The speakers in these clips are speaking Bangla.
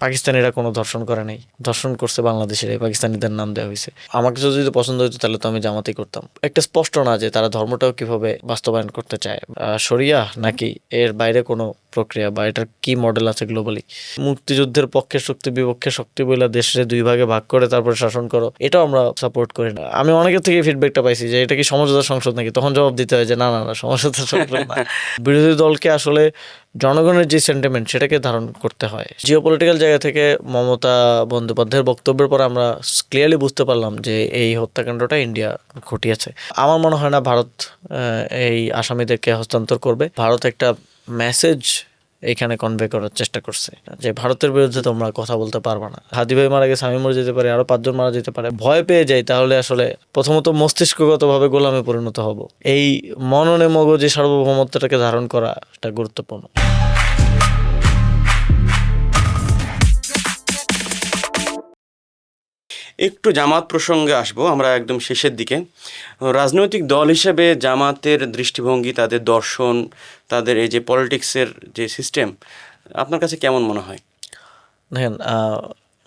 পাকিস্তানিরা কোনো ধর্ষণ করে নাই, ধর্ষণ করছে বাংলাদেশের, এই পাকিস্তানিদের নাম দেওয়া হয়েছে। আমাকে যদি পছন্দ হতো তাহলে তো আমি জামাতেই করতাম। একটা স্পষ্ট না যে তারা ধর্মটাও কিভাবে বাস্তবায়ন করতে চায়, শরিয়া নাকি এর বাইরে কোনো প্রক্রিয়া বা এটার কি মডেল আছে গ্লোবালি। মুক্তিযুদ্ধের পক্ষে শক্তি বিপক্ষে শক্তি বলে দেশে দুই ভাগে ভাগ করে তারপরে শাসন করো, এটাও আমরা সাপোর্ট করি না। আমি অনেকের থেকে ফিডব্যাকটা পাইছি যে এটা কি সমঝোতা সংসদ নাকি, তখন জবাব দিতে হয় যে না না না, সমঝোতা সংসদ না। বিরোধী দলকে আসলে জনগণের যে সেন্টিমেন্ট সেটাকে ধারণ করতে হয়। জিওপলিটিক্যাল জায়গা থেকে মমতা বন্দ্যোপাধ্যায়ের বক্তব্যের পর আমরা ক্লিয়ারলি বুঝতে পারলাম যে এই হত্যাকাণ্ডটা ইন্ডিয়া ঘটিয়েছে। আমার মনে হয় না ভারত এই আসামিদেরকে হস্তান্তর করবে। ভারত একটা মেসেজ এখানে কনভে করার চেষ্টা করছে যে ভারতের বিরুদ্ধে তোমরা কথা বলতে পারবে না। হাদি ভাই মারা গেছে, আমি মরে যেতে পারি, আরো 5 জন মারা যেতে পারে। ভয় পেয়ে যাই তাহলে আসলে প্রথমত মস্তিষ্কগতভাবে গোলামে পরিণত হব। এই মননে মগজে সার্বভৌমত্বটাকে ধারণ করা এটা গুরুত্বপূর্ণ। একটু জামাত প্রসঙ্গে আসবো আমরা একদম শেষের দিকে। রাজনৈতিক দল হিসেবে জামাতের দৃষ্টিভঙ্গি, তাদের দর্শন, তাদের এই যে পলিটিক্সের যে সিস্টেম, আপনার কাছে কেমন মনে হয়? দেখেন,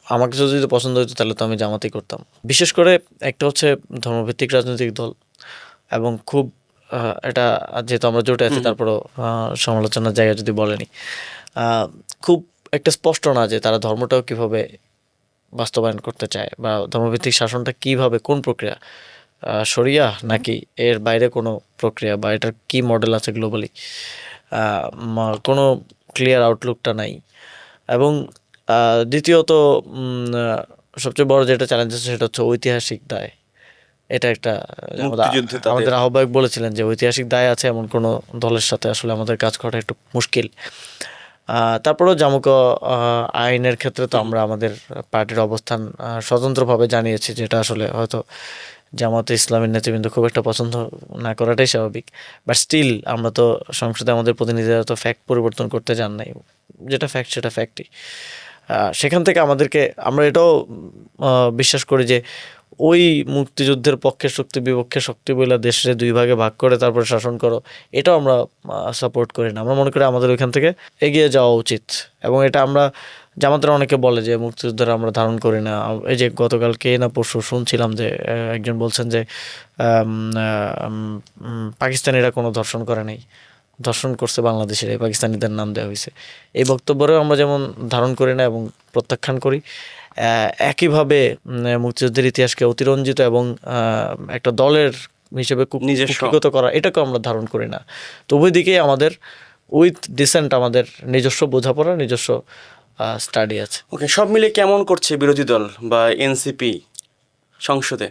আমাকে যদি পছন্দ হতো তাহলে তো আমি জামাতেই করতাম। বিশেষ করে একটা হচ্ছে ধর্মভিত্তিক রাজনৈতিক দল, এবং খুব এটা যেহেতু আমরা জোটে আছি তারপরও সমালোচনার জায়গা যদি বলেনি, খুব একটা স্পষ্ট না যে তারা ধর্মটাও কিভাবে বাস্তবায়ন করতে চায় বা ধর্মভিত্তিক শাসনটা কিভাবে, কোন প্রক্রিয়া, শরিয়া নাকি এর বাইরে কোনো প্রক্রিয়া বা এটার কি মডেল আছে গ্লোবালি, কোনো ক্লিয়ার আউটলুকটা নাই। এবং দ্বিতীয়ত সবচেয়ে বড় যেটা চ্যালেঞ্জ আছে সেটা হচ্ছে ঐতিহাসিক দায়। এটা একটা আমাদের আহ্বায়ক বলেছিলেন যে ঐতিহাসিক দায় আছে এমন কোনো দলের সাথে আসলে আমাদের কাজ করা একটু মুশকিল। তারপরেও জামুক আইনের ক্ষেত্রে তো আমরা আমাদের পার্টির অবস্থান স্বতন্ত্রভাবে জানিয়েছি, যেটা আসলে হয়তো জামাতে ইসলামের নেতৃবৃন্দ খুব একটা পছন্দ না করাটাই স্বাভাবিক। বাট স্টিল আমরা তো সংসদে আমাদের প্রতিনিধিরা তো ফ্যাক্ট পরিবর্তন করতে চান নাই, যেটা ফ্যাক্ট সেটা ফ্যাক্টই। সেখান থেকে আমাদেরকে, আমরা এটাও বিশ্বাস করি যে ওই মুক্তিযুদ্ধের পক্ষে শক্তি বিপক্ষে শক্তি বলে দেশে দুই ভাগে ভাগ করে তারপরে শাসন করো, এটাও আমরা সাপোর্ট করি না। আমরা মনে করি আমাদের ওইখান থেকে এগিয়ে যাওয়া উচিত। এবং এটা আমরা জামাতের অনেকে বলে যে মুক্তিযুদ্ধের আমরা ধারণ করি না। এই যে গতকালকে না পরশু শুনছিলাম যে একজন বলছেন যে পাকিস্তানিরা কোনো ধর্ষণ করে নাই, ধর্ষণ করছে বাংলাদেশের, এই পাকিস্তানিদের নাম দেওয়া হয়েছে। এই বক্তব্যেরও আমরা যেমন ধারণ করি না এবং প্রত্যাখ্যান করি, একইভাবে মুক্তিযুদ্ধের ইতিহাসকে অতিরঞ্জিত এবং একটা দলের হিসেবে কুক্ষিগত করা, এটাকে আমরা ধারণ করি না। তো উভয় দিকেই আমাদের উইথ ডিসেন্ট আমাদের নিজস্ব বোঝাপড়া, নিজস্ব স্টাডি আছে। ওকে, সব মিলে কেমন করছে বিরোধী দল বা এনসিপি সংসদে?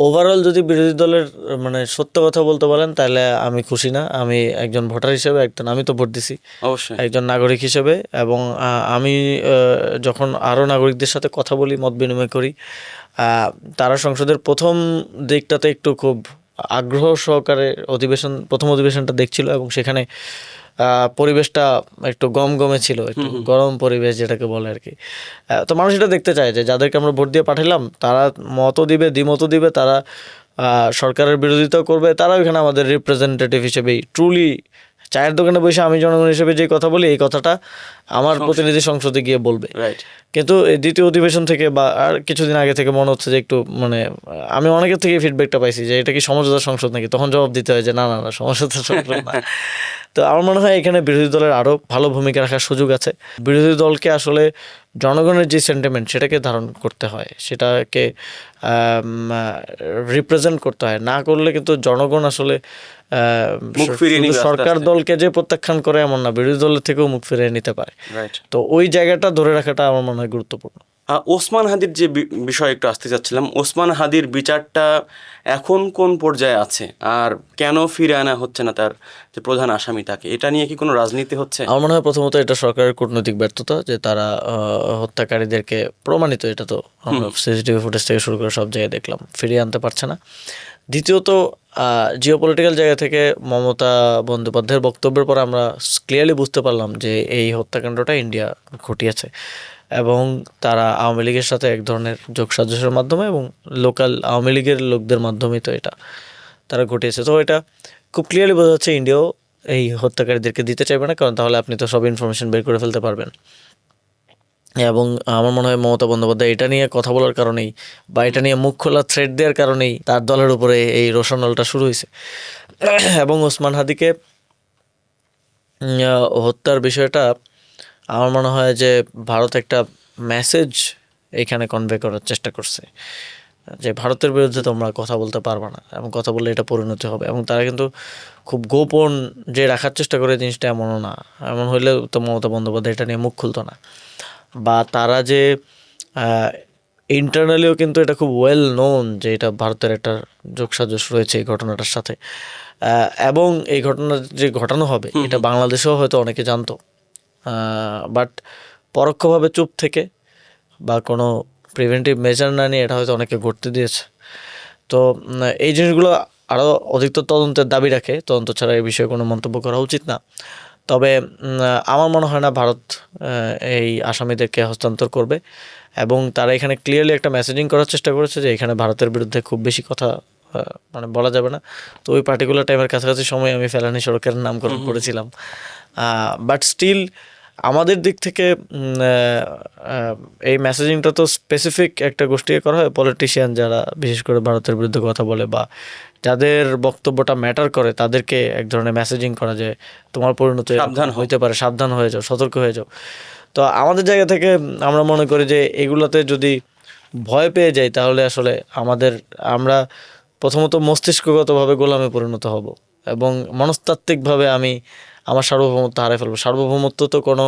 ওভারঅল যদি বিরোধী দলের মানে সত্য কথা বলতে বলেন তাহলে আমি খুশি না। আমি একজন ভোটার হিসেবে, আমি তো ভোট দিছি অবশ্যই, একজন নাগরিক হিসেবে, এবং আমি যখন আরও নাগরিকদের সাথে কথা বলি, মত বিনিময় করি, তারা সংসদের প্রথম দিকটাতে একটু খুব আগ্রহ সহকারে প্রথম অধিবেশনটা দেখছিল, এবং সেখানে পরিবেশটা একটু গমগমে ছিল, একটু গরম পরিবেশ যেটাকে বলে আর কি। তো মানুষ এটা দেখতে চায় যে যাদেরকে আমরা ভোট দিয়ে পাঠালাম তারা মতও দিবে, দ্বিমতও দিবে, তারা সরকারের বিরোধিতাও করবে, তারা ওইখানে আমাদের রিপ্রেজেন্টেটিভ হিসেবেই ট্রুলি, চায়ের দোকানে বসে আমি জনগণ হিসেবে যে কথা বলি এই কথাটা আমার প্রতিনিধি সংসদে গিয়ে বলবে। কিন্তু এই দ্বিতীয় অধিবেশন থেকে বা আর কিছুদিন আগে থেকে মনে হচ্ছে যে একটু মানে আমি অনেকের থেকে ফিডব্যাকটা পাইছি যে এটা কি সমঝোতা সংসদ নাকি, তখন জবাব দিতে হয় যে না না না, সমঝোতা সংসদ না। তো আমার মনে হয় এখানে বিরোধী দলের আরও ভালো ভূমিকা রাখার সুযোগ আছে। বিরোধী দলকে আসলে জনগণের যে সেন্টিমেন্ট সেটাকে ধারণ করতে হয়, সেটাকে রিপ্রেজেন্ট করতে হয়। না করলে কিন্তু জনগণ আসলে সরকার দলকে যে প্রত্যাখ্যান করে এমন না, বিরোধী দলের থেকেও মুখ ফিরিয়ে নিতে পারে। তো ওই জায়গাটা ধরে রাখাটা আমার মনে হয় গুরুত্বপূর্ণ। ওসমান হাদির যে বিষয় একটু আসতে চাচ্ছিলাম, ওসমান হাদির বিচারটা এখন কোন পর্যায়ে আছে আর কেন ফিরে আনা হচ্ছে না তার যে প্রধান আসামি, তাকে? এটা নিয়ে কি কোনো রাজনীতি হচ্ছে? আমার মনে হয় প্রথমত এটা সরকারের কূটনৈতিক ব্যর্থতা যে তারা হত্যাকারীদেরকে প্রমাণিত, এটা তো আমরা সিসিটিভি ফুটেজ থেকে শুরু করে সব জায়গায় দেখলাম, ফিরিয়ে আনতে পারছে না। দ্বিতীয়ত জিওপলিটিক্যাল জায়গা থেকে মমতা বন্দ্যোপাধ্যায়ের বক্তব্যের পর আমরা ক্লিয়ারলি বুঝতে পারলাম যে এই হত্যাকাণ্ডটা ইন্ডিয়া ঘটিয়েছে, এবং তারা আওয়ামী লীগের সাথে এক ধরনের যোগসাজশের মাধ্যমে এবং লোকাল আওয়ামী লীগের লোকদের মাধ্যমেই তো এটা তারা ঘটিয়েছে। তো এটা খুব ক্লিয়ারলি বোঝা যাচ্ছে ইন্ডিয়াও এই হত্যাকারীদেরকে দিতে চাইবে না, কারণ তাহলে আপনি তো সব ইনফরমেশন বের করে ফেলতে পারবেন। এবং আমার মনে হয় মমতা বন্দ্যোপাধ্যায় এটা নিয়ে কথা বলার কারণেই বা এটা নিয়ে মুখ খোলা থ্রেড দেওয়ার কারণেই তার দলের উপরে এই রোষানলটা শুরু হয়েছে। এবং ওসমান হাদিকে হত্যার বিষয়টা আমার মনে হয় যে ভারত একটা মেসেজ এখানে কনভে করার চেষ্টা করছে যে ভারতের বিরুদ্ধে তোমরা কথা বলতে পারবে না, এবং কথা বললে এটা পরিণতি হবে। এবং তারা কিন্তু খুব গোপন যে রাখার চেষ্টা করে জিনিসটা এমনও না, এমন হইলে তো মমতা বন্দ্যোপাধ্যায় এটা নিয়ে মুখ খুলতো না। বা তারা যে ইন্টারনালিও কিন্তু এটা খুব ওয়েল নোন যে এটা ভারতের একটা যোগসাজশ রয়েছে এই ঘটনাটার সাথে, এবং এই ঘটনা যে ঘটানো হবে এটা বাংলাদেশেও হয়তো অনেকে জানতো, বাট পরোক্ষভাবে চুপ থেকে বা কোনো প্রিভেন্টিভ মেজার না নিয়ে এটা হয়তো অনেকে ঘটতে দিয়েছে। তো এই জিনিসগুলো আরও অধিকতর তদন্তের দাবি রাখে, তদন্ত ছাড়া এই বিষয়ে কোনো মন্তব্য করা উচিত না। তবে আমার মনে হয় না ভারত এই আসামিদেরকে হস্তান্তর করবে, এবং তারা এখানে ক্লিয়ারলি একটা মেসেজিং করার চেষ্টা করেছে যে এখানে ভারতের বিরুদ্ধে খুব বেশি কথা মানে বলা যাবে না। তো ওই পার্টিকুলার টাইমের কাছাকাছি সময় আমি ফেলানি সড়কের নামকরণ করেছিলাম, বাট স্টিল আমাদের দিক থেকে এই মেসেজিংটা তো স্পেসিফিক একটা গোষ্ঠীকে করা হয়, পলিটিশিয়ান যারা বিশেষ করে ভারতের বিরুদ্ধে কথা বলে বা যাদের বক্তব্যটা ম্যাটার করে তাদেরকে এক ধরনের মেসেজিং করা, যে তোমার পরিণতি সাবধান হও। হইতে পারে, সাবধান হয়ে যাও, সতর্ক হয়ে যাও। তো আমাদের জায়গা থেকে আমরা মনে করি যে এগুলোতে যদি ভয় পেয়ে যাই তাহলে আসলে আমরা প্রথমত মস্তিষ্কগতভাবে গোলামে পরিণত হব, এবং মনস্তাত্ত্বিকভাবে আমি আমার সার্বভৌমত্ব হারিয়ে ফেলবো। সার্বভৌমত্ব তো কোনো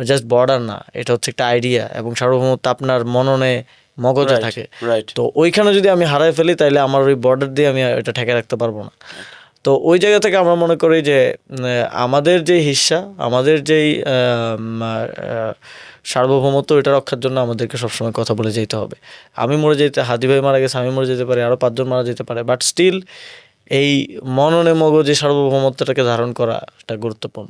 জাস্ট বর্ডার না, এটা হচ্ছে একটা আইডিয়া, এবং সার্বভৌমত্ব আপনার মননে মগজে থাকে। রাইট। তো ওইখানে যদি আমি হারাই ফেলি তাহলে আমার ওই বর্ডার দিয়ে আমি এটা ঠেকে রাখতে পারবো না। তো ওই জায়গা থেকে আমরা মনে করি যে আমাদের যে হিস্সা, আমাদের যেই সার্বভৌমত্ব, এটা রক্ষার জন্য আমাদেরকে সবসময় কথা বলে যেতে হবে। আমি মরে যেতে, হাদি ভাই মারা গেছে, আমি মরে যেতে পারি, আরও 5 জন মারা যেতে পারে, বাট স্টিল এই মননে মগজে সার্বভৌমত্বটাকে ধারণ করা এটা গুরুত্বপূর্ণ।